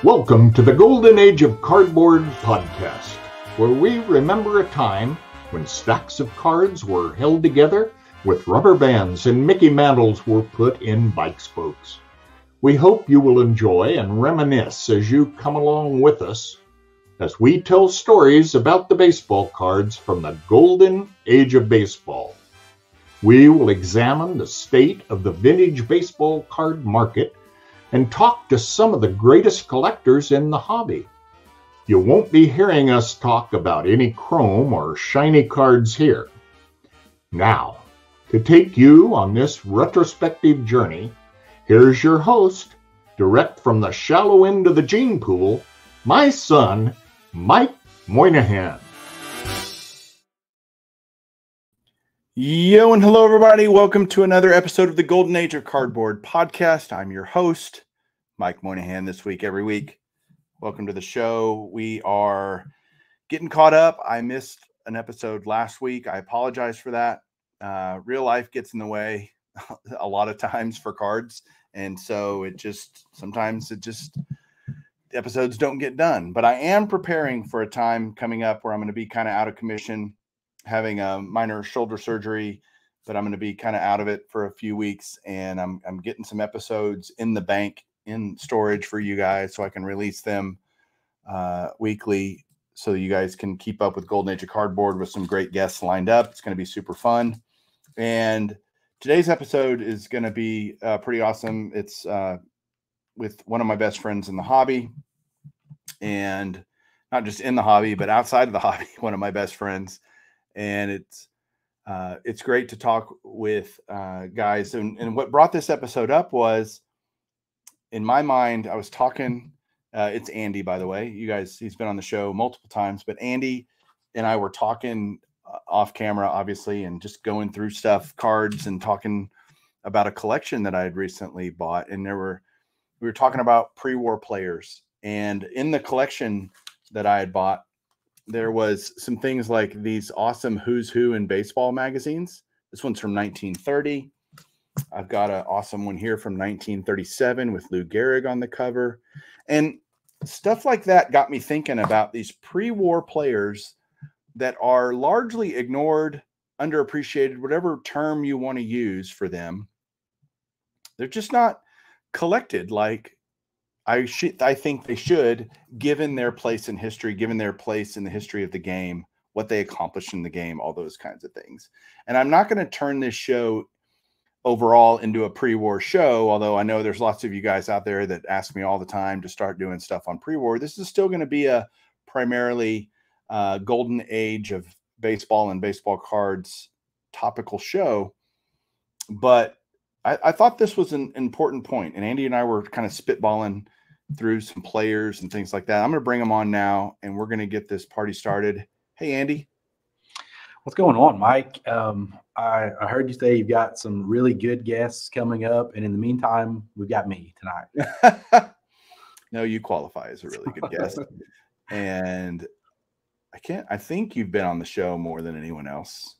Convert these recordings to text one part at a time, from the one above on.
Welcome to the Golden Age of Cardboard podcast, where we remember a time when stacks of cards were held together with rubber bands and Mickey Mantles were put in bike spokes. We hope you will enjoy and reminisce as you come along with us as we tell stories about the baseball cards from the Golden Age of Baseball. We will examine the state of the vintage baseball card market and talk to some of the greatest collectors in the hobby. You won't be hearing us talk about any chrome or shiny cards here. Now, to take you on this retrospective journey, here's your host, direct from the shallow end of the gene pool, my son, Mike Moynihan. Yo and hello everybody. Welcome to another episode of the Golden Age of Cardboard podcast. I'm your host, Mike Moynihan, this week, every week. Welcome to the show. We are getting caught up. I missed an episode last week. I apologize for that. Real life gets in the way a lot of times for cards. And so sometimes episodes don't get done. But I am preparing for a time coming up where I'm going to be kind of out of commission, having a minor shoulder surgery, but I'm going to be kind of out of it for a few weeks, and I'm getting some episodes in the bank, in storage for you guys, so I can release them weekly, so you guys can keep up with Golden Age of Cardboard with some great guests lined up. It's going to be super fun, and today's episode is going to be pretty awesome. It's with one of my best friends in the hobby, and not just in the hobby, but outside of the hobby, one of my best friends. And it's great to talk with guys. And what brought this episode up was, in my mind, I was talking, it's Andy, by the way, you guys, he's been on the show multiple times, but Andy and I were talking off camera, obviously, and just going through stuff, cards, and talking about a collection that I had recently bought. And we were talking about pre-war players, and in the collection that I had bought, there was some things like these awesome Who's Who in baseball magazines. This one's from 1930. I've got an awesome one here from 1937 with Lou Gehrig on the cover. And stuff like that got me thinking about these pre-war players that are largely ignored, underappreciated, whatever term you want to use for them. They're just not collected like I think they should, given their place in history, given their place in the history of the game, what they accomplished in the game, all those kinds of things. And I'm not going to turn this show overall into a pre-war show, although I know there's lots of you guys out there that ask me all the time to start doing stuff on pre-war. This is still going to be a primarily golden age of baseball and baseball cards topical show. But I thought this was an important point, and Andy and I were kind of spitballing through some players and things like that. I'm going to bring them on now, and we're going to get this party started. Hey, Andy. What's going on, Mike? I heard you say you've got some really good guests coming up, and in the meantime, we've got me tonight. No, you qualify as a really good guest. And I think you've been on the show more than anyone else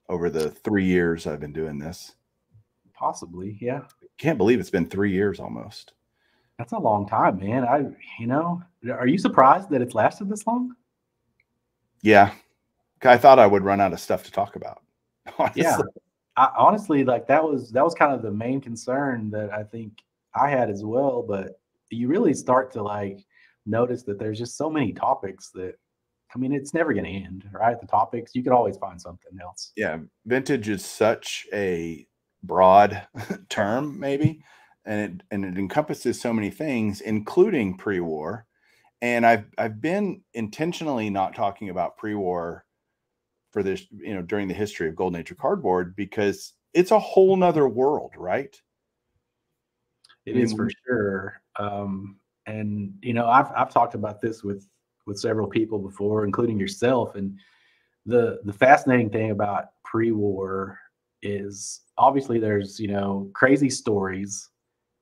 over the 3 years I've been doing this. Possibly, yeah. Can't believe it's been 3 years almost. That's a long time, man. Are you surprised that it's lasted this long? Yeah. I thought I would run out of stuff to talk about. Honestly. Yeah. Honestly, like that was kind of the main concern that I think I had as well. But you really start to like notice that there's just so many topics that, I mean, it's never going to end, right? The topics, you could always find something else. Yeah. Vintage is such a broad term, maybe, and it encompasses so many things, including pre-war. And I've been intentionally not talking about pre-war for this, during the history of Golden Age of Cardboard, because it's a whole nother world, right? It is for sure. And I've talked about this with several people before, including yourself. And the fascinating thing about pre-war is obviously there's, crazy stories.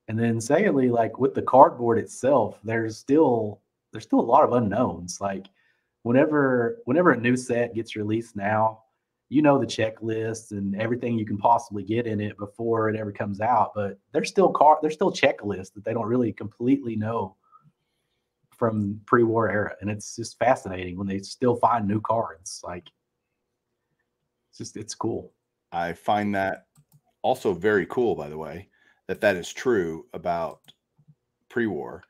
And then secondly, like with the cardboard itself, there's still a lot of unknowns. Like whenever a new set gets released now, the checklist and everything you can possibly get in it before it ever comes out, but there's still checklists that they don't really completely know from pre-war era, and it's just fascinating when they still find new cards. Like, it's cool. I find that also very cool, by the way, that is true about pre-war.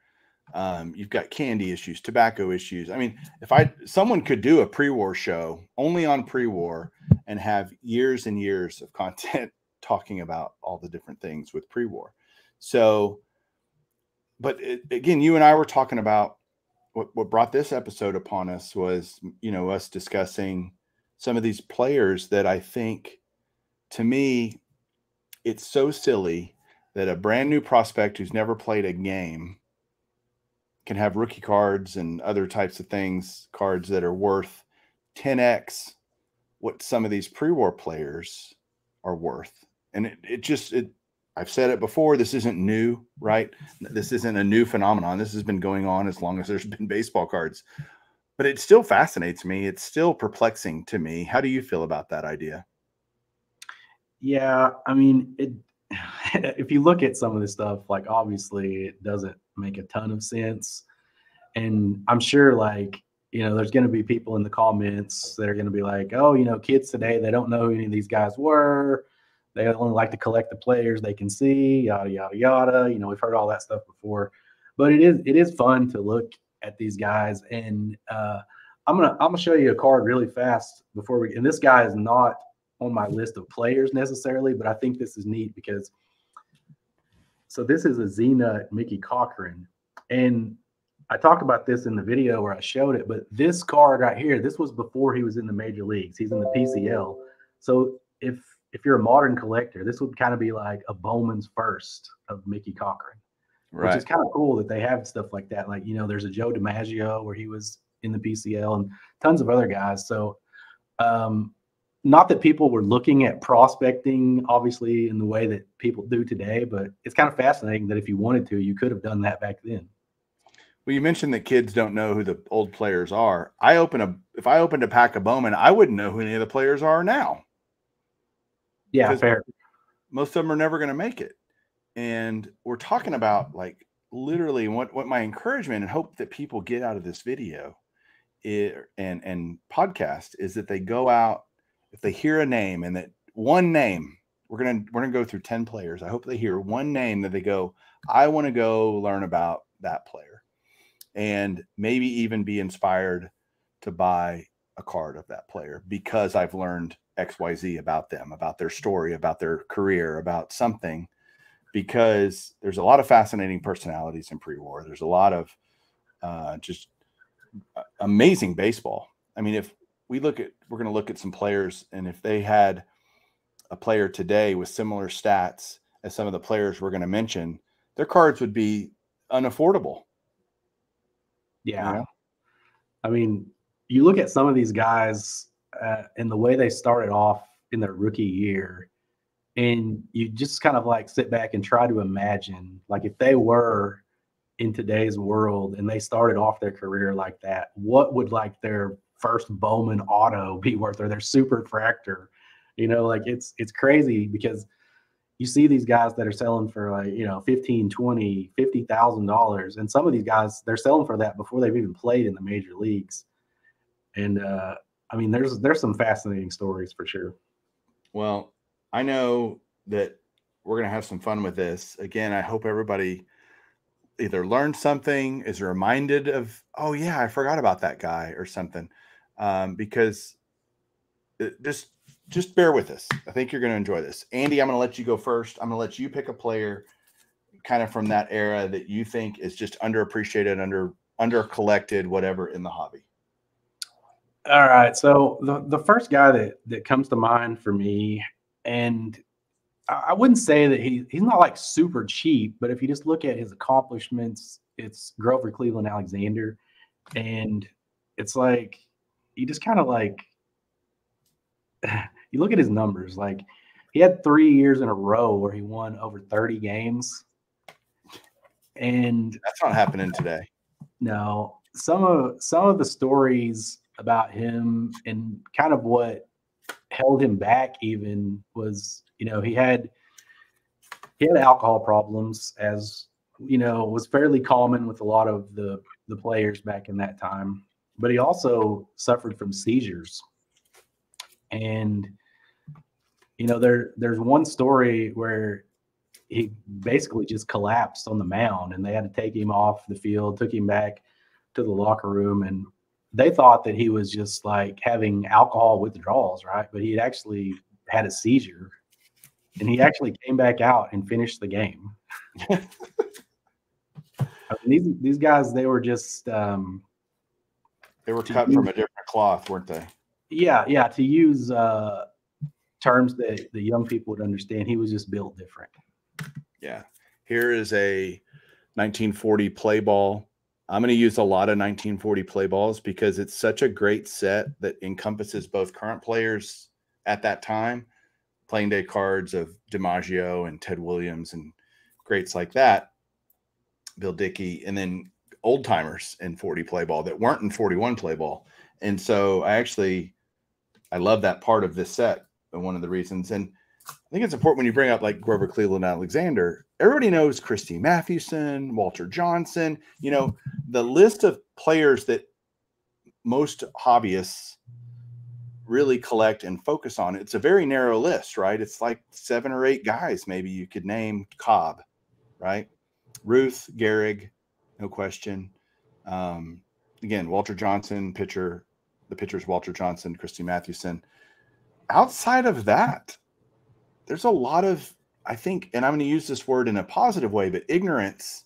You've got candy issues, tobacco issues. I mean, if someone could do a pre-war show only on pre-war and have years and years of content talking about all the different things with pre-war. So, but again, you and I were talking about what brought this episode upon us was, us discussing some of these players that I think, to me, it's so silly that a brand new prospect who's never played a game can have rookie cards and other types of things, cards that are worth 10x what some of these pre-war players are worth. And I've said it before, this isn't new, right? This isn't a new phenomenon. This has been going on as long as there's been baseball cards. But it still fascinates me. It's still perplexing to me. How do you feel about that idea? Yeah, I mean, if you look at some of this stuff, like, obviously it doesn't make a ton of sense. And I'm sure, like, there's going to be people in the comments that are going to be like, oh, kids today, they don't know who any of these guys were. They only like to collect the players they can see, yada, yada, yada. We've heard all that stuff before. But it is fun to look at these guys. And I'm gonna show you a card really fast and this guy is not on my list of players necessarily, but I think this is neat because this is a Xena Mickey Cochrane. And I talked about this in the video where I showed it, but this card right here, this was before he was in the major leagues. He's in the PCL. So if you're a modern collector, this would kind of be like a Bowman's first of Mickey Cochrane, right? Which is kind of cool that they have stuff like that. Like, there's a Joe DiMaggio where he was in the PCL and tons of other guys. So, not that people were looking at prospecting, obviously, in the way that people do today, but it's kind of fascinating that if you wanted to, you could have done that back then. Well, you mentioned that kids don't know who the old players are. If I opened a pack of Bowman, I wouldn't know who any of the players are now. Yeah, fair. Most of them are never going to make it. And we're talking about, like, literally what my encouragement and hope that people get out of this video and podcast is that they go out, if they hear a name, and that one name, we're gonna go through 10 players. I hope they hear one name that they go, I want to go learn about that player, and maybe even be inspired to buy a card of that player because I've learned XYZ about them, about their story, about their career, about something. Because there's a lot of fascinating personalities in pre-war. There's a lot of just amazing baseball. I mean, we're going to look at some players, and if they had a player today with similar stats as some of the players we're going to mention, their cards would be unaffordable. Yeah. I mean, you look at some of these guys and the way they started off in their rookie year, and you just kind of like sit back and try to imagine, like, if they were in today's world and they started off their career like that, what would like their first Bowman auto be worth, or their super fractor? Like, it's crazy because you see these guys that are selling for like, $15, $20, $50,000. And some of these guys, they're selling for that before they've even played in the major leagues. And I mean, there's some fascinating stories for sure. Well, I know that we're going to have some fun with this. Again, I hope everybody either learned something, is reminded of, oh yeah, I forgot about that guy or something. Because just bear with us. I think you're going to enjoy this. Andy, I'm going to let you go first. I'm going to let you pick a player kind of from that era that you think is just underappreciated, under collected, whatever, in the hobby. All right. So the first guy that comes to mind for me, and I wouldn't say that he's not like super cheap, but if you just look at his accomplishments, it's Grover Cleveland Alexander. And it's like, you just kind of like, you look at his numbers, like he had 3 years in a row where he won over 30 games. And that's not happening today. No, some of the stories about him and kind of what held him back even was, he had alcohol problems, as was fairly common with a lot of the the players back in that time, but he also suffered from seizures. And, there's one story where he basically just collapsed on the mound, and they had to take him off the field, took him back to the locker room, and they thought that he was just like having alcohol withdrawals, right? But he had actually had a seizure, and he actually came back out and finished the game. These guys, they were just they were cut from a different cloth, weren't they? Yeah. To use terms that the young people would understand, he was just built different. Yeah. Here is a 1940 play ball. I'm going to use a lot of 1940 play balls because it's such a great set that encompasses both current players at that time, playing day cards of DiMaggio and Ted Williams and greats like that, Bill Dickey, and then old timers in 40 play ball that weren't in 41 play ball. And so I love that part of this set. And one of the reasons, and I think it's important when you bring up like Grover Cleveland Alexander, everybody knows Christy Mathewson, Walter Johnson, the list of players that most hobbyists really collect and focus on. It's a very narrow list, right? It's like 7 or 8 guys, maybe you could name. Cobb, right? Ruth, Gehrig, no question. Again, Walter Johnson, pitcher. The pitcher's Walter Johnson, Christy Mathewson. Outside of that, there's a lot of, I think, and I'm going to use this word in a positive way, but ignorance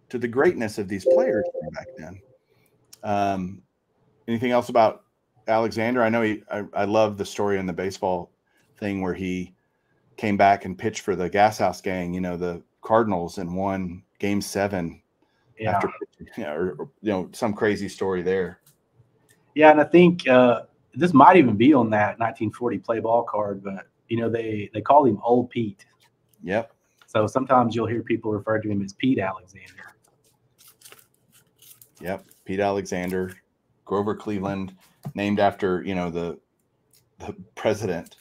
to the greatness of these players back then. Anything else about Alexander? I know I love the story in the baseball thing where he came back and pitched for the Gas House Gang, the Cardinals, and won Game 7 after pitching, or some crazy story there. Yeah, and I think this might even be on that 1940 play ball card, but they call him Old Pete. Yep. So sometimes you'll hear people refer to him as Pete Alexander. Yep, Pete Alexander, Grover Cleveland, named after the president.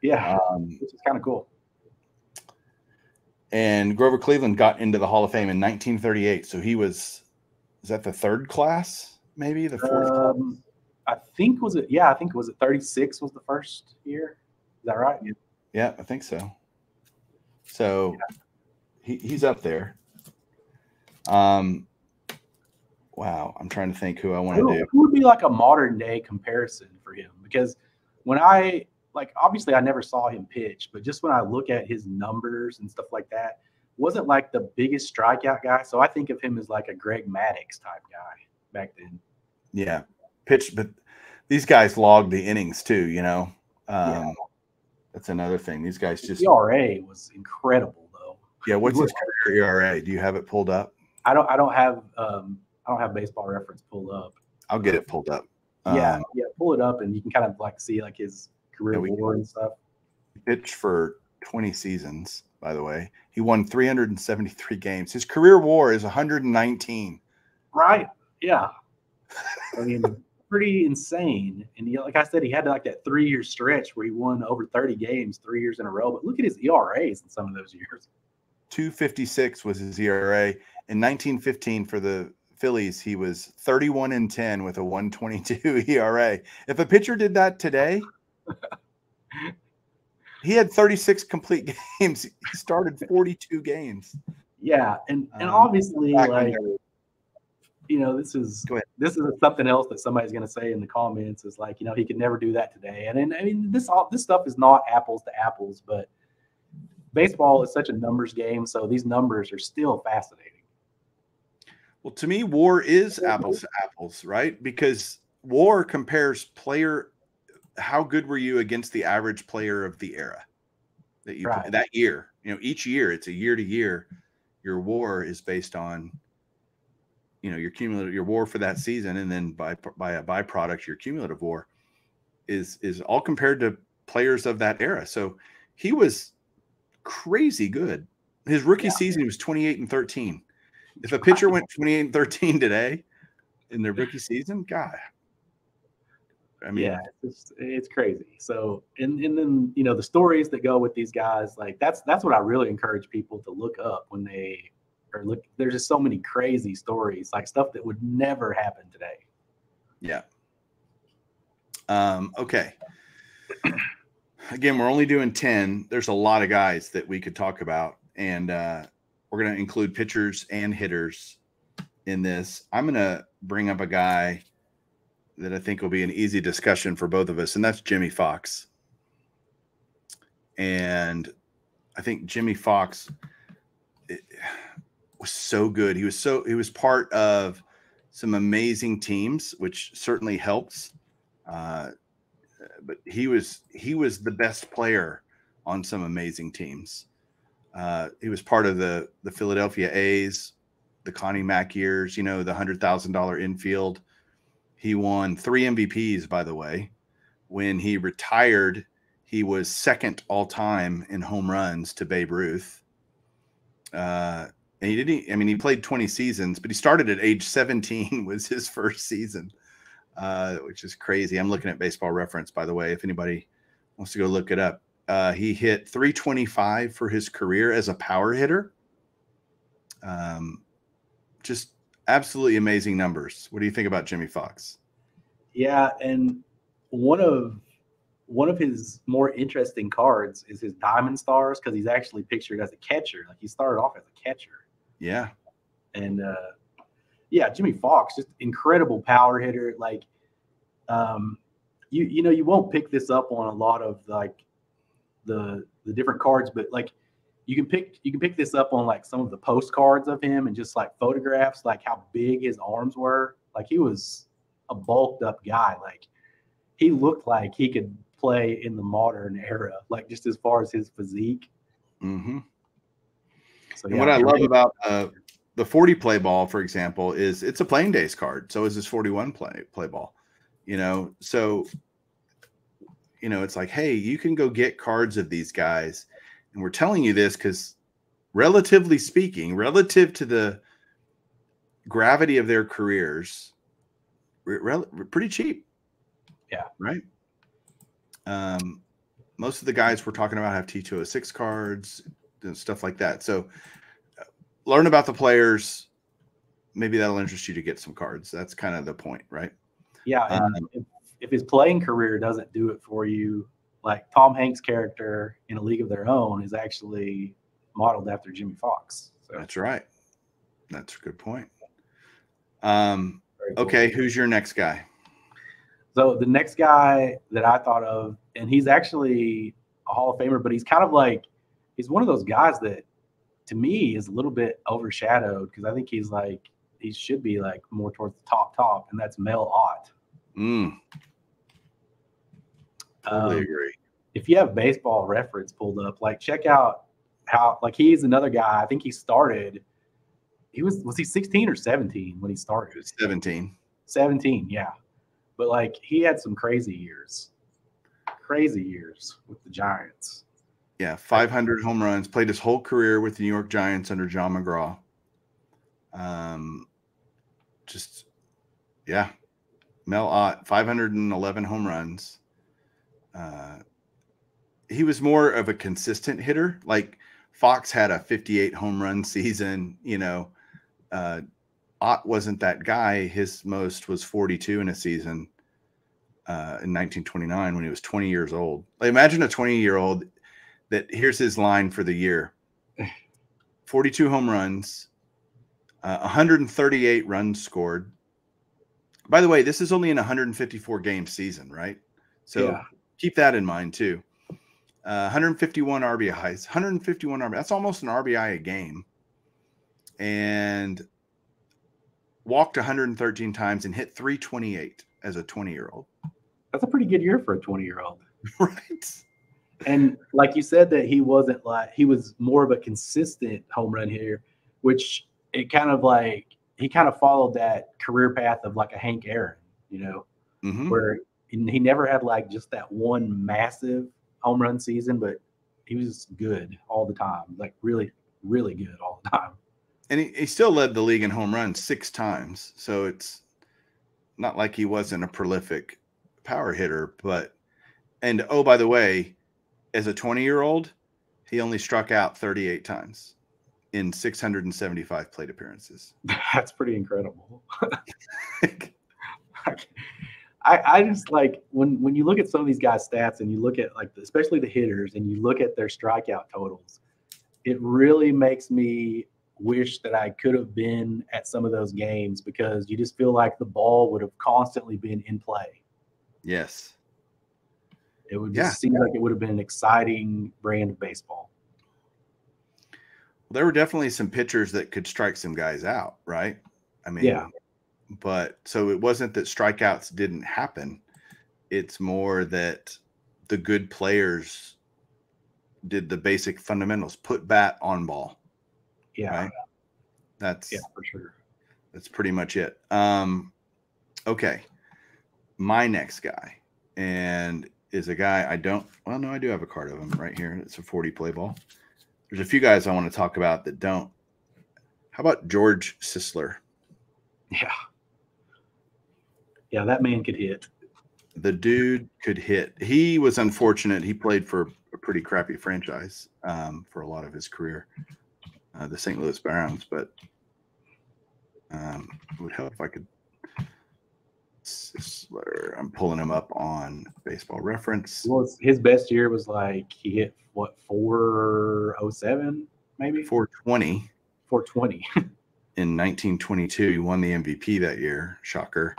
Yeah, which is kind of cool. And Grover Cleveland got into the Hall of Fame in 1938. So he is that the 3rd class, maybe the 4th? I think was it 36 was the first year. Is that right? Yeah, I think so. So he's up there. Wow, I'm trying to think who I want to do. Who would be like a modern day comparison for him? Because when obviously I never saw him pitch, but just when I look at his numbers and stuff like that, wasn't like the biggest strikeout guy. So I think of him as like a Greg Maddux type guy back then. Yeah, but these guys logged the innings too, That's another thing. These guys just ERA was incredible though. Yeah, what's his career ERA? Do you have it pulled up? I don't have Baseball Reference pulled up. I'll get it pulled up. Yeah, pull it up and you can kind of like see like his career WAR and stuff. He pitched for 20 seasons, by the way. He won 373 games. His career WAR is 119. Right. Yeah. I mean, pretty insane. And like I said, he had like that 3-year stretch where he won over 30 games 3 years in a row. But look at his ERAs in some of those years. 2.56 was his ERA. In 1915 for the Phillies, he was 31-10 with a 1.22 ERA. If a pitcher did that today, he had 36 complete games. He started 42 games. Yeah, and obviously, like, this is something else that somebody's going to say in the comments is like, he could never do that today. And I mean, this stuff is not apples to apples, but baseball is such a numbers game, so these numbers are still fascinating. Well, to me, WAR is apples to apples, right? Because WAR compares how good were you against the average player of the era that you play, that year. Each year, it's a year to year. Your WAR is based on your cumulative, your WAR for that season, and then by a byproduct, your cumulative WAR is all compared to players of that era. So he was crazy good. His rookie season, he was 28-13. If a pitcher went 28-13 today in their rookie season, God, I mean, yeah, it's crazy. So, and then the stories that go with these guys, like that's what I really encourage people to look up when they or look, there's just so many crazy stories, like stuff that would never happen today. Yeah. Okay. Again, we're only doing 10. There's a lot of guys that we could talk about, and we're going to include pitchers and hitters in this. I'm going to bring up a guy that I think will be an easy discussion for both of us, and that's Jimmie Foxx. And I think Jimmie Foxx was so good. He was part of some amazing teams, which certainly helps. But he was the best player on some amazing teams. He was part of the Philadelphia A's, the Connie Mack years, the $100,000 infield. He won 3 MVPs, by the way. When he retired, he was second all time in home runs to Babe Ruth. And he played 20 seasons, but he started at age 17 was his first season. Which is crazy. I'm looking at Baseball Reference, by the way, if anybody wants to go look it up. He hit 325 for his career as a power hitter. Just absolutely amazing numbers. What do you think about Jimmie Foxx? Yeah, and one of his more interesting cards is his Diamond Stars, because he's actually pictured as a catcher. Like, he started off as a catcher. Yeah. And yeah, Jimmie Foxx, just incredible power hitter. Like, you won't pick this up on a lot of like the different cards, but like you can pick this up on like some of the postcards of him and just like photographs, like how big his arms were. Like, he was a bulked up guy. Like, he looked like he could play in the modern era, like just as far as his physique. Mm-hmm. So, and what I love about the 40 play ball, for example, is it's a playing days card. So is this 41 play ball, so, it's like, hey, you can go get cards of these guys. And we're telling you this because relatively speaking, relative to the gravity of their careers, pretty cheap. Yeah. Right. Most of the guys we're talking about have T206 cards and stuff like that. So learn about the players. Maybe that'll interest you to get some cards. That's kind of the point, right? Yeah. And if his playing career doesn't do it for you, like Tom Hanks' character in A League of Their Own is actually modeled after Jimmie Foxx. So. That's right. That's a good point. Cool. Okay. Who's your next guy? So the next guy that I thought of, and he's actually a Hall of Famer, but he's kind of like, he's one of those guys that to me is a little bit overshadowed, because I think he should be like more towards the top, and that's Mel Ott. Totally agree. If you have Baseball Reference pulled up, like check out how, like, he's another guy. I think he started, was he 16 or 17 when he started? He was 17. 17, yeah. But like, he had some crazy years with the Giants. Yeah, 500 home runs. Played his whole career with the New York Giants under John McGraw. Mel Ott, 511 home runs. He was more of a consistent hitter. Like, Fox had a 58 home run season. Ott wasn't that guy. His most was 42 in a season in 1929 when he was 20 years old. Like, imagine a 20-year-old that, here's his line for the year: 42 home runs, 138 runs scored. By the way, this is only in a 154 game season, right? So keep that in mind too. 151 RBIs, 151 RBIs. That's almost an RBI a game. And walked 113 times and hit 328 as a 20-year-old. That's a pretty good year for a 20-year-old. Right. And like you said, that he was more of a consistent home run hitter, which it kind of like, he kind of followed that career path of like a Hank Aaron, where he never had like just that one massive home run season, but he was good all the time, like really, really good all the time. And he still led the league in home runs 6 times. So it's not like he wasn't a prolific power hitter, and oh, by the way, as a 20-year-old, he only struck out 38 times. in 675 plate appearances. That's pretty incredible. I just like when you look at some of these guys' stats and you look at like especially the hitters and you look at their strikeout totals, it really makes me wish that I could have been at some of those games because you just feel like the ball would have constantly been in play. Yes. It would just seem like it would have been an exciting brand of baseball. Well, there were definitely some pitchers that could strike some guys out, right? I mean, yeah. But so it wasn't that strikeouts didn't happen. It's more that the good players did the basic fundamentals, put bat on ball. Yeah. Right? That's for sure. That's pretty much it. Okay. My next guy and is a guy I do have a card of him right here. It's a 40 play ball. There's a few guys I want to talk about that don't. How about George Sisler? Yeah. Yeah, that man could hit. The dude could hit. He was unfortunate. He played for a pretty crappy franchise for a lot of his career, the St. Louis Browns. But it would help if I could. Sisler. I'm pulling him up on Baseball Reference. Well, his best year was like he hit what 407 maybe 420. 420. In 1922, he won the MVP that year. Shocker.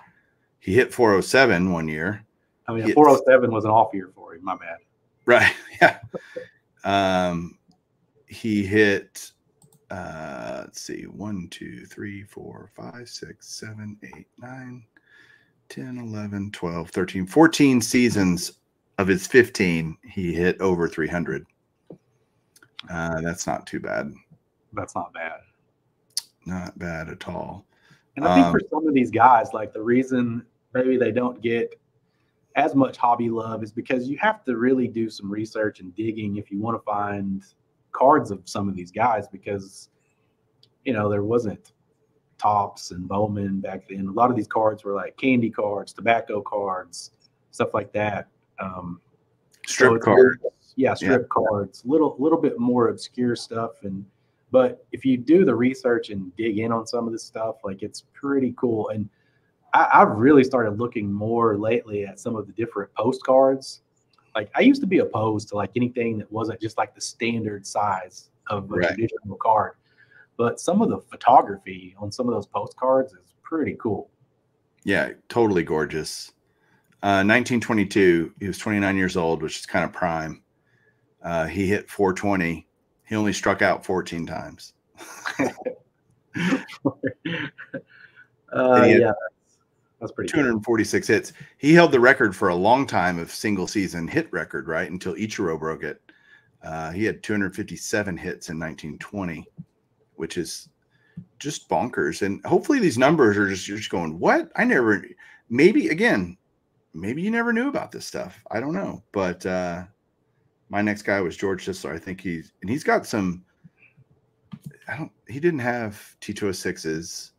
He hit 407 one year. I mean, 407 was an off year for him. My bad. Right. Yeah. He hit, let's see, 1, 2, 3, 4, 5, 6, 7, 8, 9, 10, 11, 12, 13, 14 seasons of his 15. He hit over 300. That's not too bad. That's not bad. Not bad at all. And I think for some of these guys, like the reason maybe they don't get as much hobby love is because you have to really do some research and digging if you want to find cards of some of these guys because, you know, there wasn't Topps and Bowman back then. A lot of these cards were like candy cards, tobacco cards, stuff like that. Strip cards. Strip cards, little bit more obscure stuff. But if you do the research and dig in on some of this stuff, like it's pretty cool. And I've really started looking more lately at some of the different postcards. Like I used to be opposed to like anything that wasn't just like the standard size of a traditional card. But some of the photography on some of those postcards is pretty cool. Yeah, totally gorgeous. 1922, he was 29 years old, which is kind of prime. He hit 420. He only struck out 14 times. That's pretty 246 hits. He held the record for a long time of single season hit record, right? Until Ichiro broke it. He had 257 hits in 1920, which is just bonkers. And hopefully these numbers are just going, what? Maybe you never knew about this stuff. I don't know. But my next guy was George Sisler. I think he's got some, he didn't have T206s.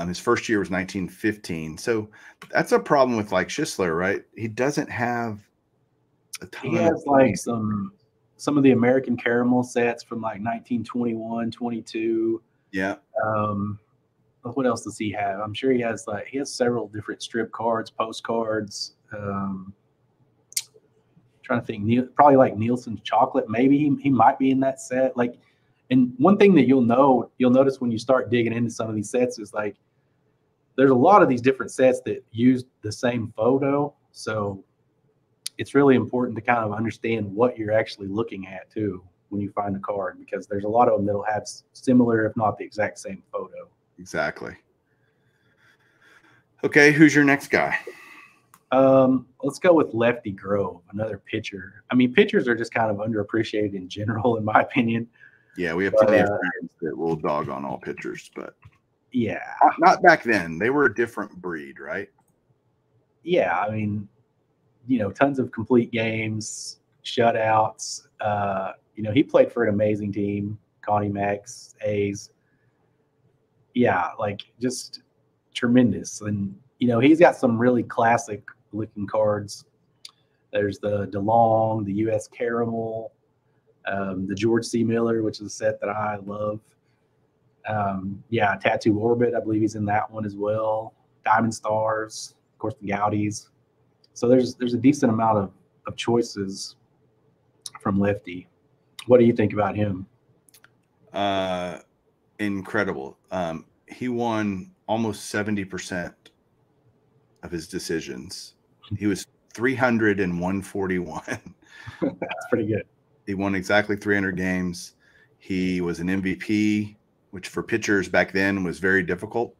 His first year was 1915. So that's a problem with like Sisler, right? He doesn't have a ton. He has like some of the American Caramel sets from like 1921, 22. Yeah. What else does he have? I'm sure he has several different strip cards, postcards. Trying to think, probably like Nielsen's chocolate. Maybe he might be in that set. Like, and one thing that you'll notice when you start digging into some of these sets is like there's a lot of these different sets that use the same photo. So it's really important to kind of understand what you're actually looking at too when you find a card, because there's a lot of them that'll have similar, if not the exact same photo. Exactly. Okay, who's your next guy? Let's go with Lefty Grove, another pitcher. I mean, pitchers are just kind of underappreciated in general, in my opinion. Yeah, we have plenty of friends that will dog on all pitchers, but yeah, not back then. They were a different breed, right? Yeah, I mean, you know, tons of complete games, shutouts. You know, he played for an amazing team, Connie Mack's A's. Yeah, like just tremendous. And, you know, he's got some really classic looking cards. There's the DeLong, the U.S. Caramel. The George C. Miller, which is a set that I love. Tattoo Orbit, I believe he's in that one as well. Diamond Stars, of course, the Gaudis. So there's a decent amount of choices from Lefty. What do you think about him? Incredible. He won almost 70% of his decisions. He was 300 and 141. That's pretty good. He won exactly 300 games. He was an MVP, which for pitchers back then was very difficult.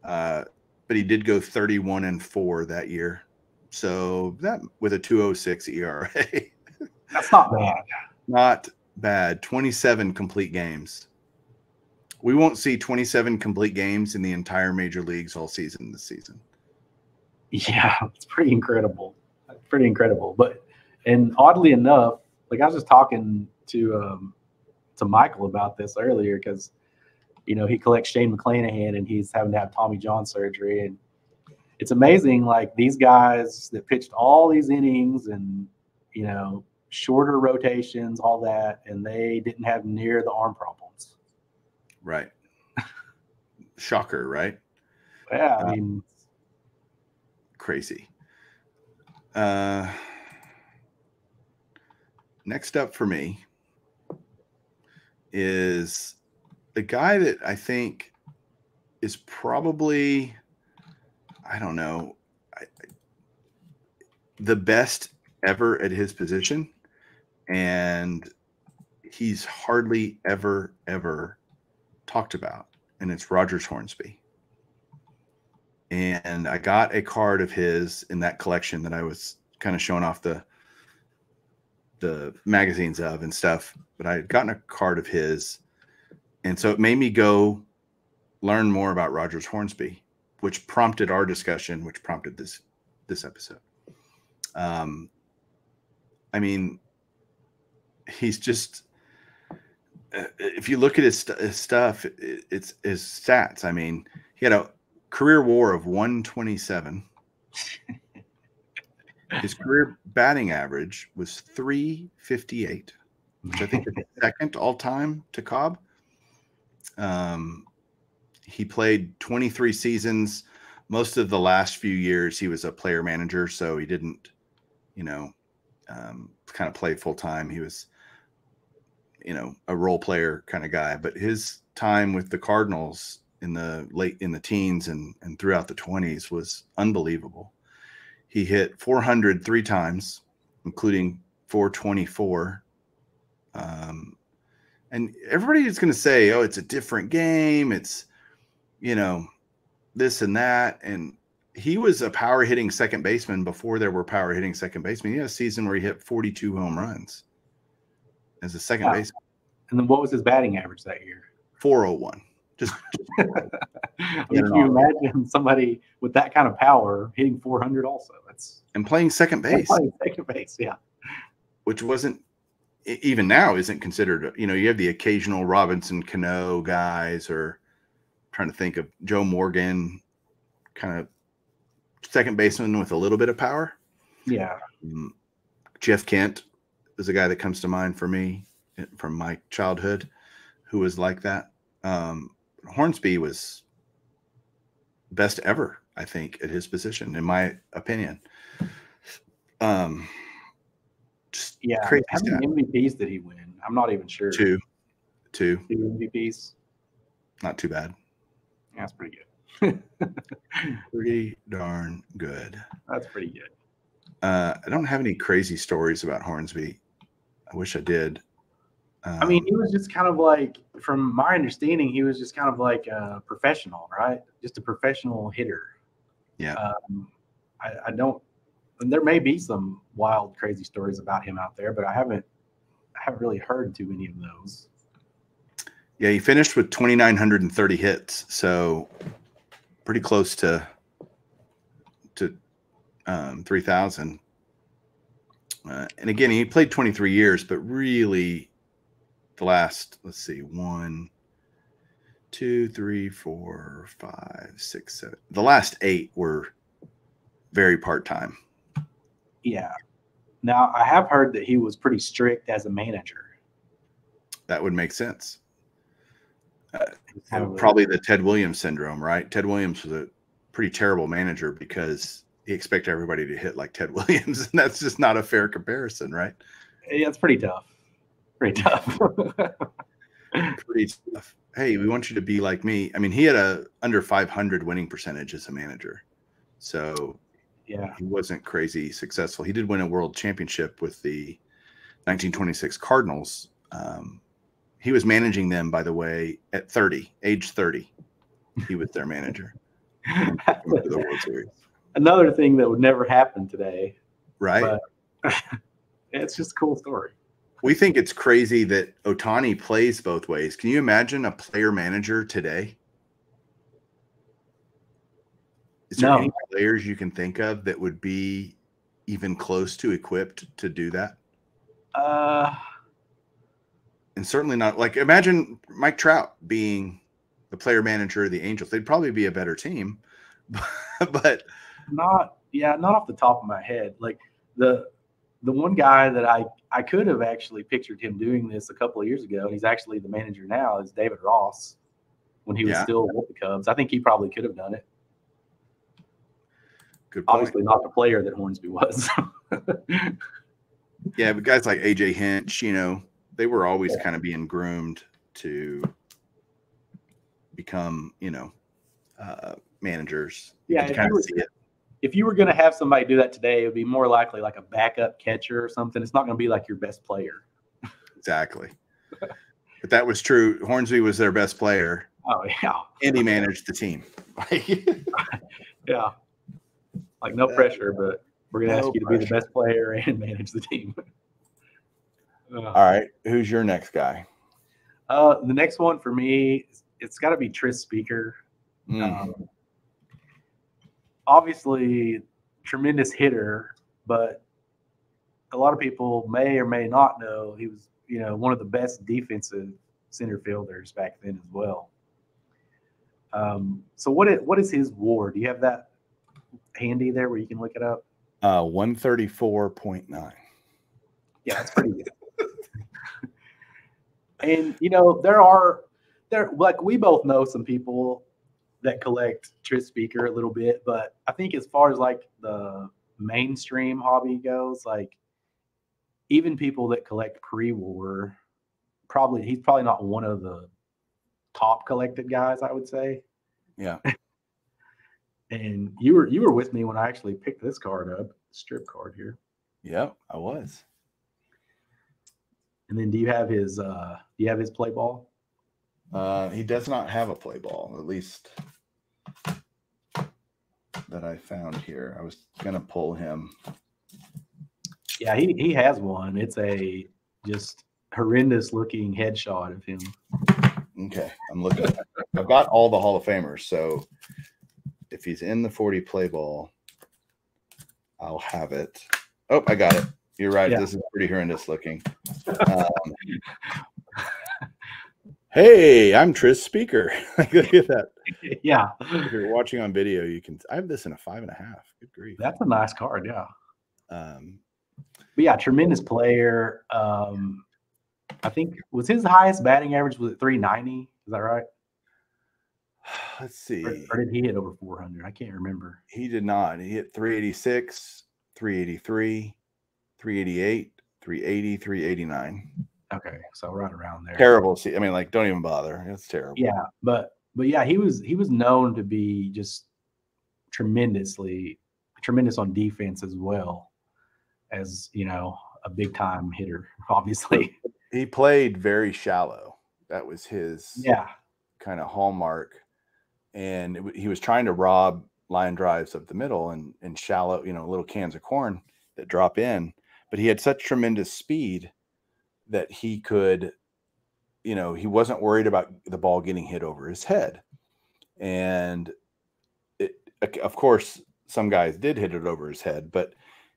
But he did go 31-4 that year. So that with a 2.06 ERA. That's not bad. Not bad. 27 complete games. We won't see 27 complete games in the entire major leagues all season this season. Yeah, it's pretty incredible. Pretty incredible. And oddly enough, like I was just talking to Michael about this earlier because, you know, he collects Shane McClanahan and he's having to have Tommy John surgery. And it's amazing, like these guys that pitched all these innings and, you know, shorter rotations, all that, and they didn't have near the arm problems. Right. Shocker, right? Yeah, I mean, crazy. Next up for me is the guy that I think is probably, I don't know, the best ever at his position. And he's hardly ever talked about. And it's Rogers Hornsby. And I got a card of his in that collection that I was kind of showing off the magazines of and stuff. But I had gotten a card of his. And so it made me go learn more about Rogers Hornsby, which prompted our discussion, which prompted this episode. I mean, he's just, if you look at his stuff, it's his stats. I mean, he had a career WAR of 127. His career batting average was 358, which I think is second all time to Cobb. He played 23 seasons. Most of the last few years, he was a player manager, so he didn't, kind of play full time. He was, a role player kind of guy. But his time with the Cardinals in the teens and throughout the 20s was unbelievable. He hit 400 3 times, including 424. And everybody is going to say, oh, it's a different game. It's, this and that. And he was a power hitting second baseman before there were power hitting second basemen. He had a season where he hit 42 home runs as a second baseman. And then what was his batting average that year? 401. Just I mean, can you imagine somebody with that kind of power hitting 400 also? And playing second base. Yeah. Which wasn't, even now isn't considered, you have the occasional Robinson Cano guys, or trying to think of Joe Morgan, kind of second baseman with a little bit of power. Yeah. Jeff Kent is a guy that comes to mind for me from my childhood who was like that. Hornsby was best ever, I think, at his position, in my opinion. Just crazy. How many MVPs did he win? I'm not even sure. Two 2 MVPs. Not too bad. That's pretty good. Pretty darn good. That's pretty good. I don't have any crazy stories about Hornsby. I wish I did. I mean, he was just kind of like, from my understanding, he was just kind of like a professional, right? Just a professional hitter. Yeah. I don't, and there may be some wild, crazy stories about him out there, but I haven't really heard too many of those. Yeah, he finished with 2,930 hits, so pretty close to 3,000. And again, he played 23 years, but really the last, let's see, 1, 2, 3, 4, 5, 6, 7. The last 8 were very part-time. Yeah. Now, I have heard that he was pretty strict as a manager. That would make sense. Probably the Ted Williams syndrome, right? Ted Williams was a pretty terrible manager because he expected everybody to hit like Ted Williams, and that's just not a fair comparison, right? Yeah, it's pretty tough. Pretty tough. Pretty tough. Hey, we want you to be like me. I mean, he had a under 500 winning percentage as a manager, so yeah, he wasn't crazy successful. He did win a world championship with the 1926 Cardinals. He was managing them, by the way, at age 30. He was their manager. To the World Series. Another thing that would never happen today. Right. But it's just a cool story. We think it's crazy that Ohtani plays both ways. Can you imagine a player manager today? Is there any players you can think of that would be even close to equipped to do that? And certainly not, like, imagine Mike Trout being the player manager of the Angels. They'd probably be a better team, but not off the top of my head. Like the one guy that I could have actually pictured him doing this a couple of years ago, and he's actually the manager now, is David Ross when he was still with the Cubs. I think he probably could have done it. Good point. Obviously not the player that Hornsby was. Yeah, but guys like AJ Hinch, they were always kind of being groomed to become, managers. Yeah, if you were going to have somebody do that today, it would be more likely like a backup catcher or something. It's not going to be like your best player. Exactly. But that was true. Hornsby was their best player. Oh, yeah. And he managed the team. Yeah. Like, no pressure, but we're going to ask you to be the best player and manage the team. All right. Who's your next guy? The next one for me, it's got to be Tris Speaker. Obviously, tremendous hitter, but a lot of people may or may not know he was, one of the best defensive center fielders back then as well. So what is his WAR? Do you have that handy there where you can look it up? 134.9. Yeah, that's pretty good. And there like we both know some people that collect Tris Speaker a little bit, but I think as far as like the mainstream hobby goes, like even people that collect pre-war, he's probably not one of the top collected guys, I would say. Yeah. And you were with me when I actually picked this card up, strip card here. Yep, I was. And then do you have his play ball? He does not have a play ball, at least that I found here. I was gonna pull him. Yeah, he has one. It's a just horrendous looking headshot of him. Okay, I'm looking. I've got all the Hall of Famers, so if he's in the 40 play ball, I'll have it. Oh, I got it. You're right. Yeah. This is pretty horrendous looking. Hey, I'm Tris Speaker. Look at that. Yeah. If you're watching on video, you can. I have this in a 5.5. Good grief. That's a nice card. Yeah. But yeah, tremendous player. I think was his highest batting average was at 390. Is that right? Let's see. Or did he hit over 400? I can't remember. He did not. He hit 386, 383, 388, 380, 389. Okay, so right around there. Terrible. I mean, like, don't even bother. It's terrible. Yeah, but yeah, he was known to be just tremendous on defense as well as, a big time hitter, obviously. He played very shallow. That was his kind of hallmark. And he was trying to rob line drives up the middle and shallow, little cans of corn that drop in. But he had such tremendous speed that he could, he wasn't worried about the ball getting hit over his head. And of course, some guys did hit it over his head, but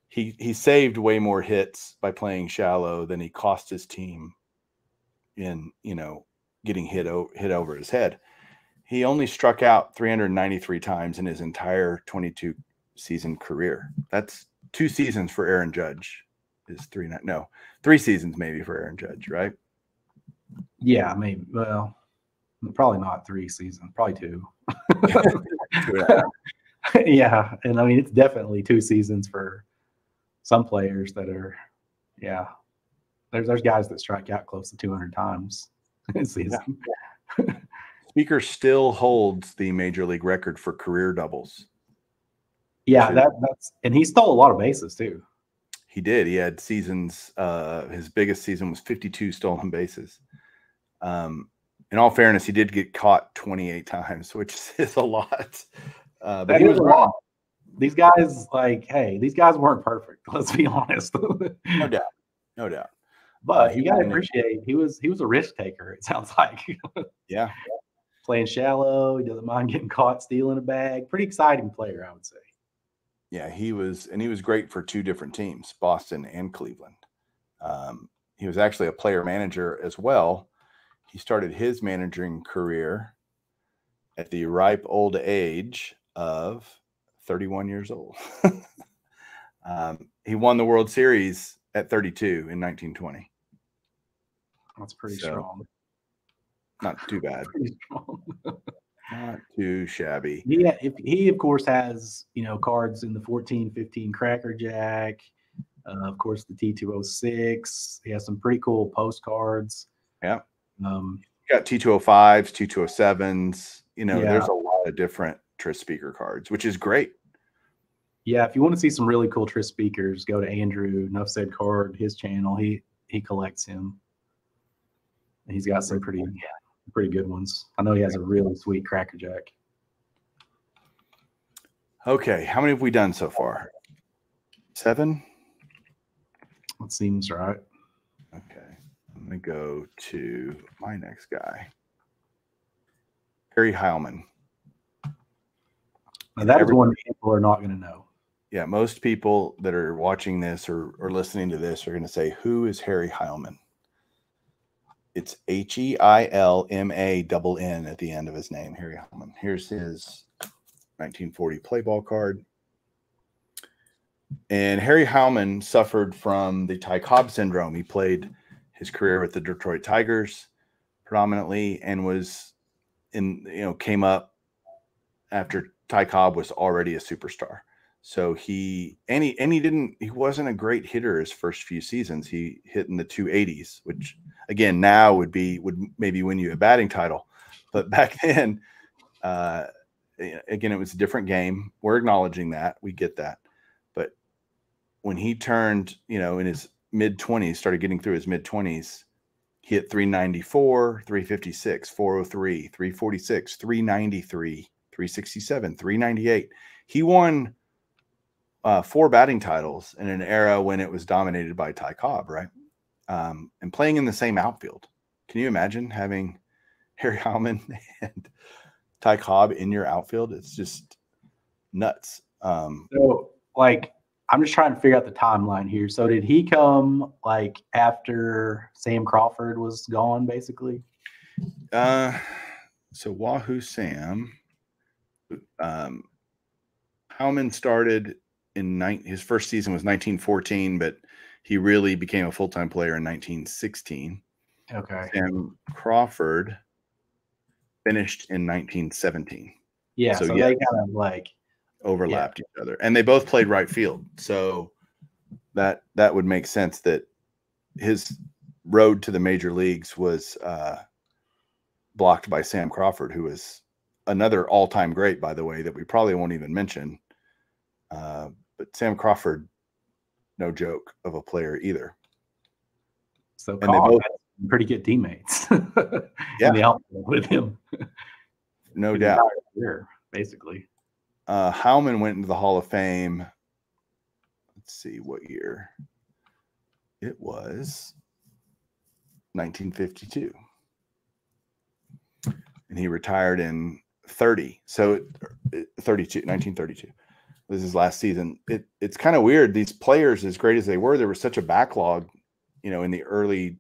he saved way more hits by playing shallow than he cost his team in, getting hit over his head. He only struck out 393 times in his entire 22 season career. That's 2 seasons for Aaron Judge. Is 3 seasons maybe for Aaron Judge, right? Yeah, I mean, well, probably not 3 seasons, probably 2. 2.5. Yeah, and I mean, it's definitely 2 seasons for some players that are, yeah. There's guys that strike out close to 200 times in a season. Speaker still holds the major league record for career doubles. Yeah, that's and he stole a lot of bases too. He did. He had seasons. His biggest season was 52 stolen bases. In all fairness, he did get caught 28 times, which is a lot. But he was wrong. These guys, these guys weren't perfect. Let's be honest. No doubt, no doubt. But you got to appreciate he was a risk taker. It sounds like. Yeah. Playing shallow. He doesn't mind getting caught stealing a bag. Pretty exciting player, I would say. Yeah, he was great for 2 different teams, Boston and Cleveland. He was actually a player manager as well. He started his managing career at the ripe old age of 31 years old. He won the World Series at 32 in 1920. That's pretty strong. Not too bad. Pretty strong. Not too shabby. Yeah, he of course has cards in the 14-15 Cracker Jack, of course the T206. He has some pretty cool postcards. Yeah. Got T205s, T207s. There's a lot of different Tris Speaker cards, which is great. Yeah, if you want to see some really cool Tris Speakers, go to Andrew Nuff Said Card, his channel. He collects him. He's got some pretty good ones. I know he has a really sweet Cracker Jack. Okay, how many have we done so far? 7? That seems right. Okay, I'm going to go to my next guy. Harry Heilmann. Now that is one people are not going to know. Yeah, most people that are watching this or listening to this are going to say, who is Harry Heilmann? It's Heilmann at the end of his name, Harry Heilmann. Here's his 1940 play ball card. And Harry Heilmann suffered from the Ty Cobb syndrome. He played his career with the Detroit Tigers predominantly and came up after Ty Cobb was already a superstar. So he wasn't a great hitter his first few seasons. He hit in the 280s, which again now would maybe win you a batting title, but back then, again, it was a different game. We're acknowledging that, we get that, but when he turned, in his mid-20s, started getting through his mid-20s, he hit 394, 356, 403, 346, 393, 367, 398. He won 4 batting titles in an era when it was dominated by Ty Cobb, right? And playing in the same outfield. Can you imagine having Harry Heilmann and Ty Cobb in your outfield? It's just nuts. So, I'm just trying to figure out the timeline here. So did he come after Sam Crawford was gone, basically? So Wahoo Sam, Heilmann started his first season was 1914, but he really became a full-time player in 1916. Okay. Sam Crawford finished in 1917. Yeah, so they kind of overlapped each other, and they both played right field. So that would make sense that his road to the major leagues was blocked by Sam Crawford, who is another all-time great, by the way, that we probably won't even mention. But Sam Crawford, no joke of a player either. So and they both had pretty good teammates. Yeah, with him, no doubt. Career, basically. Heilmann went into the Hall of Fame. Let's see what year. It was 1952, and he retired in 1932. This is his last season. It's kind of weird. These players, as great as they were, there was such a backlog, in the early,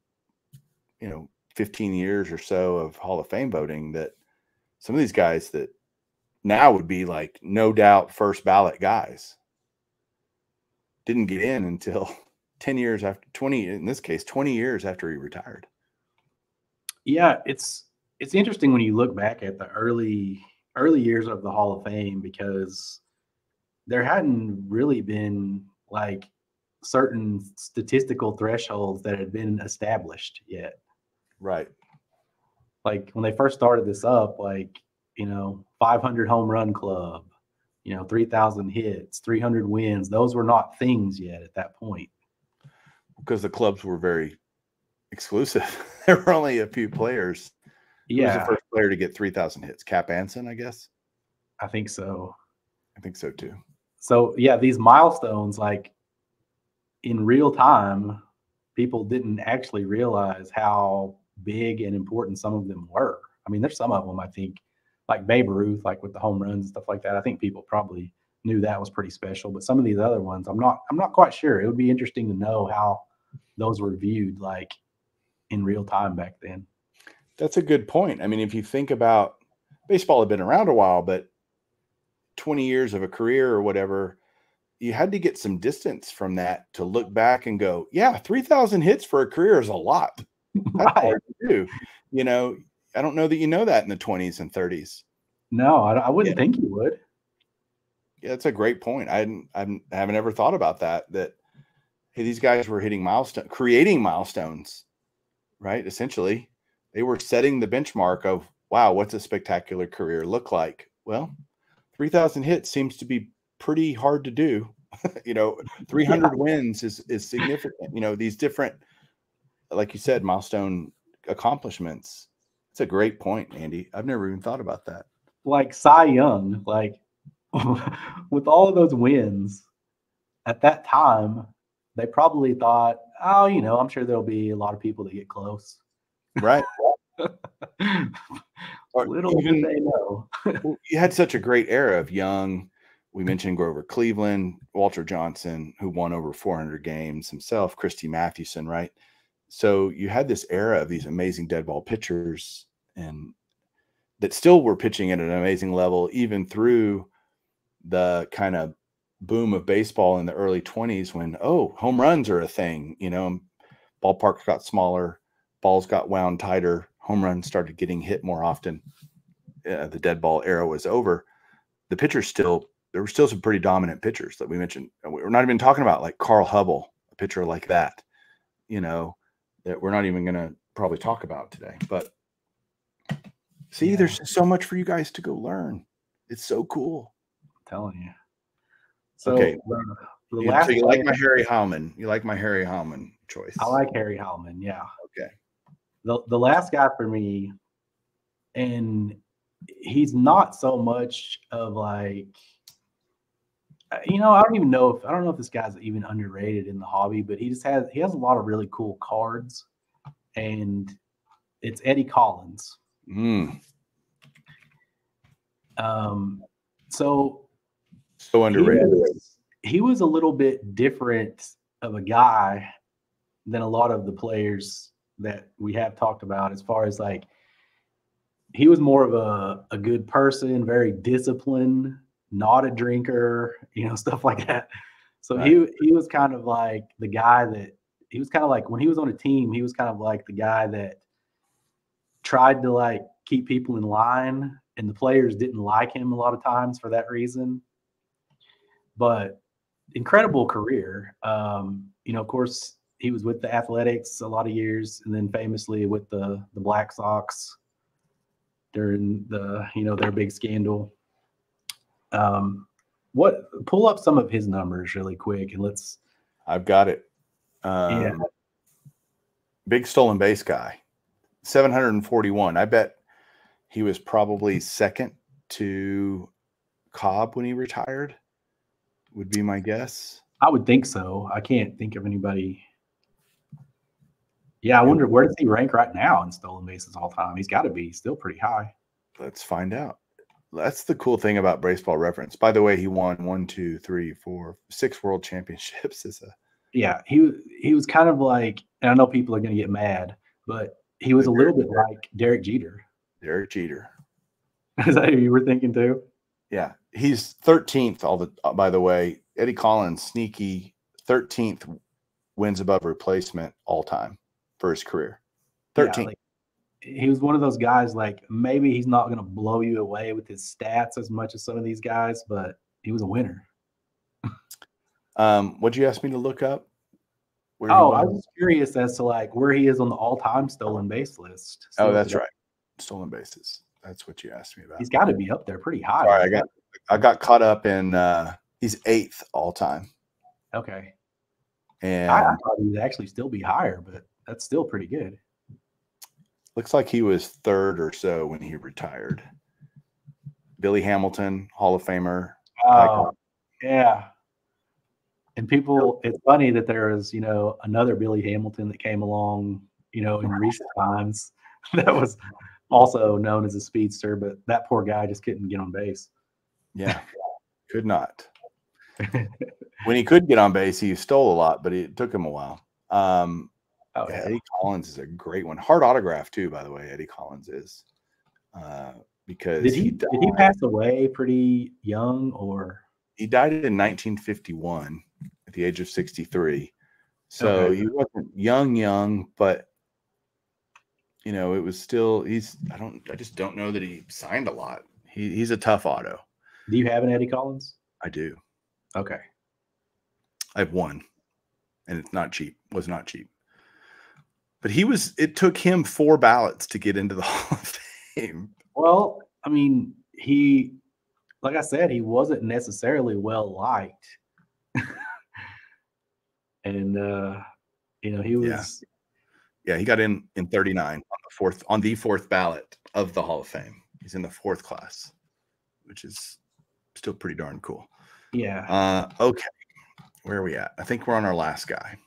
15 years or so of Hall of Fame voting, that some of these guys that now would be no doubt first ballot guys didn't get in until 10 years after 20 years after he retired. Yeah, it's interesting when you look back at the early years of the Hall of Fame, because there hadn't really been like certain statistical thresholds that had been established yet. Right. Like when they first started this up, 500 home run club, 3,000 hits, 300 wins. Those were not things yet at that point. Because the clubs were very exclusive. There were only a few players. Who was the first player to get 3,000 hits? Cap Anson, I guess. I think so. I think so too. So yeah, these milestones, like in real time, people didn't actually realize how big and important some of them were. I mean, there's some of them, I think, like Babe Ruth, like with the home runs and stuff like that. I think people probably knew that was pretty special, but some of these other ones, I'm not quite sure. It would be interesting to know how those were viewed like in real time back then. That's a good point. I mean, if you think about baseball had been around a while, but 20 years of a career or whatever, you had to get some distance from that to look back and go, yeah, 3,000 hits for a career is a lot. That's hard to do. I don't know that you know that in the 20s and 30s. No, I wouldn't think you would. Yeah, that's a great point. I haven't ever thought about that. That hey, these guys were creating milestones, right? Essentially, they were setting the benchmark of wow, what's a spectacular career look like? Well, 3,000 hits seems to be pretty hard to do. 300 wins is significant. These different, like you said, milestone accomplishments. It's a great point, Andy. I've never even thought about that. Like Cy Young, like with all of those wins at that time, they probably thought, oh, I'm sure there'll be a lot of people that get close. Right. Little did they know. You had such a great era of Young. We mentioned Grover Cleveland, Walter Johnson, who won over 400 games himself, Christy Mathewson, right? So you had this era of these amazing dead ball pitchers and that still were pitching at an amazing level, even through the kind of boom of baseball in the early 20s when, home runs are a thing, ballparks got smaller, balls got wound tighter, home runs started getting hit more often. The dead ball era was over. The pitchers there were still some pretty dominant pitchers that we mentioned. We're not even talking about like Carl Hubble, a pitcher like that, that we're not even going to probably talk about today. But see, there's so much for you guys to go learn. It's so cool. I'm telling you. So, okay. So you like my Harry Howman. You like my Harry Howman choice. I like Harry Howman. Yeah. Okay. The last guy for me, and he's not so much of like, I don't know if this guy's even underrated in the hobby, but he has a lot of really cool cards, and it's Eddie Collins. So underrated. He was a little bit different of a guy than a lot of the players that we have talked about, as far as like, he was more of a good person, very disciplined, not a drinker, stuff like that. So right. he was kind of like the guy that he was kind of like when he was on a team, he was kind of like the guy that tried to like keep people in line, and the players didn't like him a lot of times for that reason. But incredible career. Of course, he was with the Athletics a lot of years, and then famously with the Black Sox during their big scandal. Pull up some of his numbers really quick, and I've got it. Big stolen base guy, 741. I bet he was probably second to Cobb when he retired, would be my guess. I would think so. I can't think of anybody. Yeah, I wonder, where does he rank right now in stolen bases all time? He's got to be still pretty high. Let's find out. That's the cool thing about Baseball Reference. By the way, he won 6 world championships. Yeah, he was kind of like, and I know people are going to get mad, but he was a little bit like Derek Jeter. Derek Jeter. Is that who you were thinking too? Yeah, he's 13th. By the way, Eddie Collins, sneaky 13th wins above replacement all time for his career. 13th. he was one of those guys, like, maybe he's not going to blow you away with his stats as much as some of these guys, but he was a winner. What'd you ask me to look up? I was curious as to like where he is on the all-time stolen base list. Oh, that's right. Stolen bases. That's what you asked me about. He's got to be up there pretty high. Sorry, I got caught up in he's 8th all time. Okay. And I thought he'd actually still be higher, but that's still pretty good. Looks like he was 3rd or so when he retired. Billy Hamilton, Hall of Famer. Oh, yeah. And people, it's funny that there is, another Billy Hamilton that came along, in recent times that was also known as a speedster, but that poor guy just couldn't get on base. Yeah, could not. When he could get on base, he stole a lot, but it took him a while. Eddie Collins is a great one. Hard autograph too, by the way. Eddie Collins is because did he pass away pretty young, or he died in 1951 at the age of 63. So he wasn't young, but it was still I just don't know that he signed a lot. He's a tough auto. Do you have an Eddie Collins? I do. Okay. I have one, and it's not cheap. Was not cheap. But it took him 4 ballots to get into the Hall of Fame. Well, I mean, like I said, he wasn't necessarily well liked. And he was he got in 39 on the fourth ballot of the Hall of Fame. He's in the 4th class, which is still pretty darn cool. Yeah. Okay. Where are we at? I think we're on our last guy.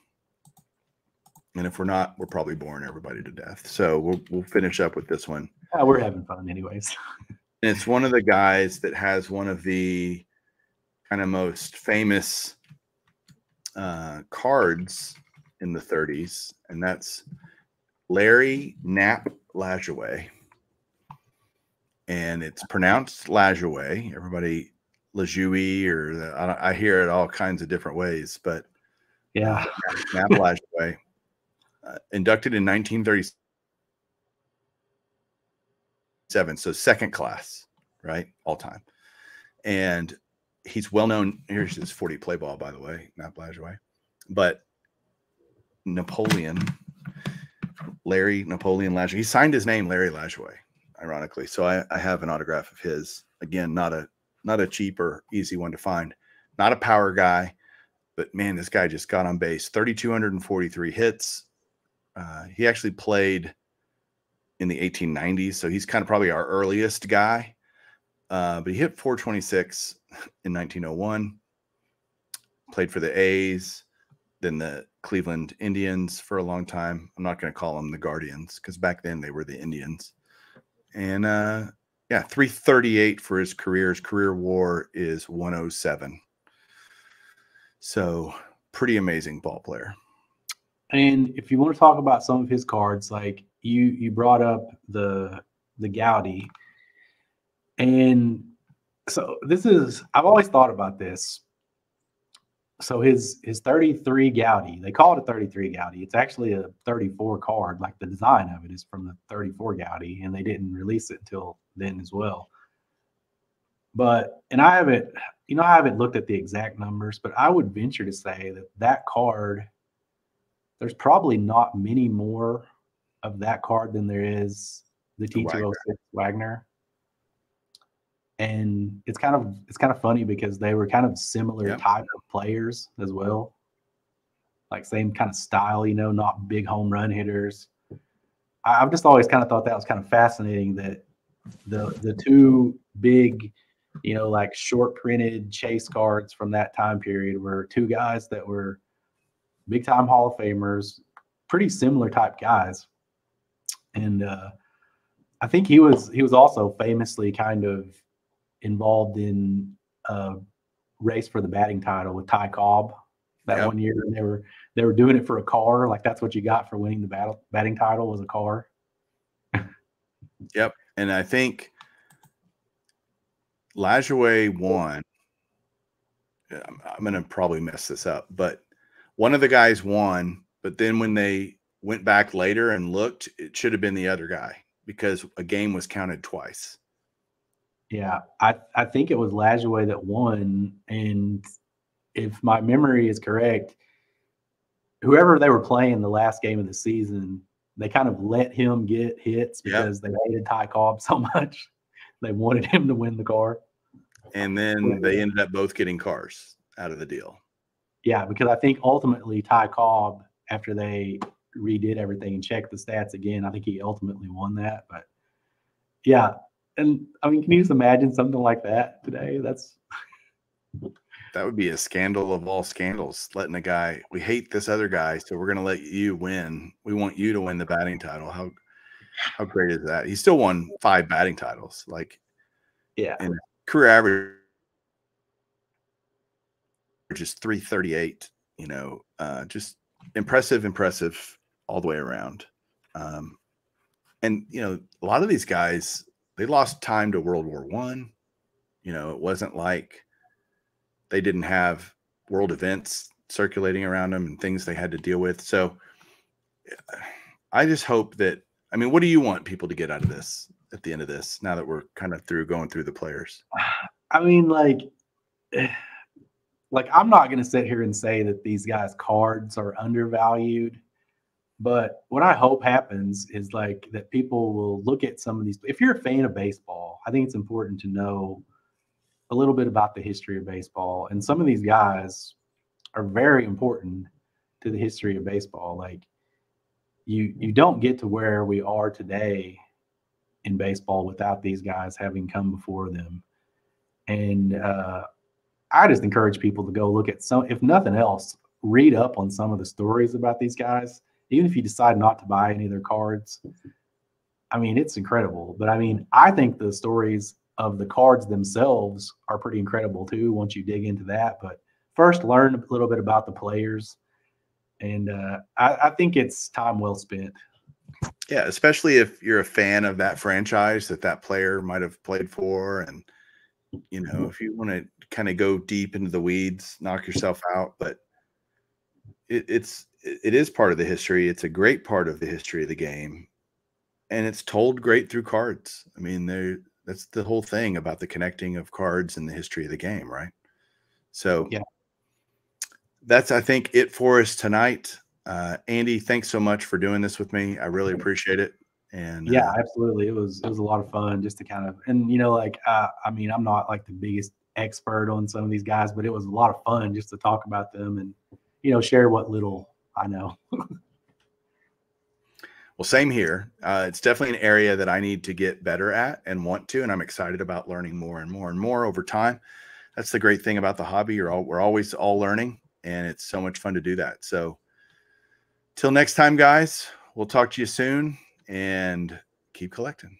And if we're not, we're probably boring everybody to death. So we'll finish up with this one. We're having fun anyways. And it's one of the guys that has one of the kind of most famous cards in the 30s, and that's Larry Knapp Lajoie. And it's pronounced Lajoie. Everybody Lajoie, I hear it all kinds of different ways, but yeah, Knapp Lajoie. Inducted in 1937, so 2nd class, right, all time. And he's well known. Here's his 40 play ball, by the way, Knapp Lajoie. But Larry Napoleon Lajoie. He signed his name Larry Lajoie, ironically. So I have an autograph of his. Again, not a cheap or easy one to find. Not a power guy, but man, this guy just got on base. 3,243 hits. He actually played in the 1890s, so he's kind of probably our earliest guy. But he hit 426 in 1901. Played for the A's, then the Cleveland Indians for a long time. I'm not going to call them the Guardians because back then they were the Indians. And 338 for his career. His career WAR is 107. So pretty amazing ball player. And if you want to talk about some of his cards, like you brought up the Gowdy, and so I've always thought about this. So his 33 Gowdy, they call it a 33 Gowdy. It's actually a 34 card. Like the design of it is from the 34 Gowdy, and they didn't release it until then as well. And I haven't looked at the exact numbers, but I would venture to say that card, there's probably not many more of that card than there is the T206 Wagner. And it's kind of funny because they were kind of similar type of players as well. Like same kind of style, not big home run hitters. I've just always kind of thought that was kind of fascinating that the two big, like short printed chase cards from that time period were two guys that were big time Hall of Famers, pretty similar type guys. And I think he was also famously kind of involved in a race for the batting title with Ty Cobb that one year. And they were doing it for a car. Like that's what you got for winning the batting title was a car. Yep. And I think Lajoie won. I'm going to probably mess this up, but one of the guys won, but then when they went back later and looked, it should have been the other guy. because a game was counted twice. Yeah, I think it was Lajoie that won, and if my memory is correct, whoever they were playing the last game of the season, they kind of let him get hits because they hated Ty Cobb so much. They wanted him to win the car. And then they ended up both getting cars out of the deal. Yeah, because I think ultimately Ty Cobb, after they redid everything and checked the stats again, I think he ultimately won that. But yeah, and I mean, can you just imagine something like that today? That would be a scandal of all scandals, letting a guy, we hate this other guy, so we're going to let you win. We want you to win the batting title. How great is that? He still won 5 batting titles. Like, yeah, and career average just 338, just impressive all the way around. And, a lot of these guys, they lost time to World War I. It wasn't like they didn't have world events circulating around them and things they had to deal with. So I just hope that, what do you want people to get out of this at the end of this, now that we're kind of going through the players? I mean, like I'm not going to sit here and say that these guys' cards are undervalued, but what I hope happens is that people will look at some of these. If you're a fan of baseball, I think it's important to know a little bit about the history of baseball. And some of these guys are very important to the history of baseball. Like you don't get to where we are today in baseball without these guys having come before them. And I just encourage people to go look at some, if nothing else, read up on some of the stories about these guys. Even if you decide not to buy any of their cards, it's incredible. But I think the stories of the cards themselves are pretty incredible too, once you dig into that. But first, learn a little bit about the players. And I think it's time well spent. Yeah, especially if you're a fan of that franchise that player might have played for. And, if you want to kind of go deep into the weeds, knock yourself out. But it is part of the history. It's a great part of the history of the game. And it's told great through cards. That's the whole thing about the connecting of cards in the history of the game, right? So yeah, that's, I think, it for us tonight. Andy, thanks so much for doing this with me. I really appreciate it. And yeah, absolutely. It was a lot of fun just to kind of, and I'm not like the biggest expert on some of these guys, but it was a lot of fun just to talk about them and, share what little I know. Well, same here. It's definitely an area that I need to get better at and want to, and I'm excited about learning more and more and more over time. That's the great thing about the hobby. We're always all learning, and it's so much fun to do that. So till next time, guys, we'll talk to you soon, and keep collecting.